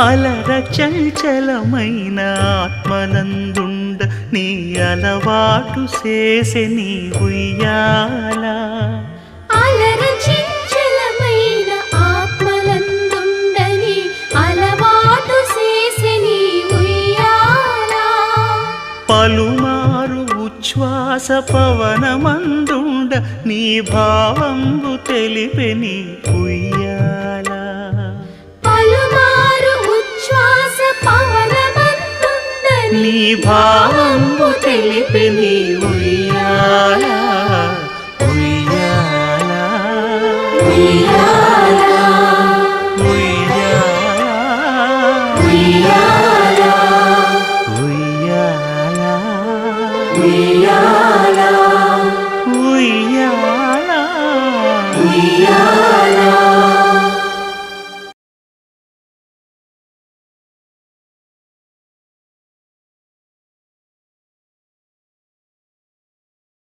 అలర చంచలమైన ఆత్మనందుండ నీ అలవాటు చేసే నీ ఉయ్యాల అలర చంచలమైన ఆత్మనందుండ నీ అలవాటు చేసే నీ ఉయ్యాల పలుమారు ఉచ్ఛ్వాస పవనమందుండ నీ భావంబు తెలిపే నీ ఉయ్యాల పలుమారు ఉచ్ఛ్వాస పవనమందుండ నీ భావంబు తెలిపే నీ ఉయ్యాల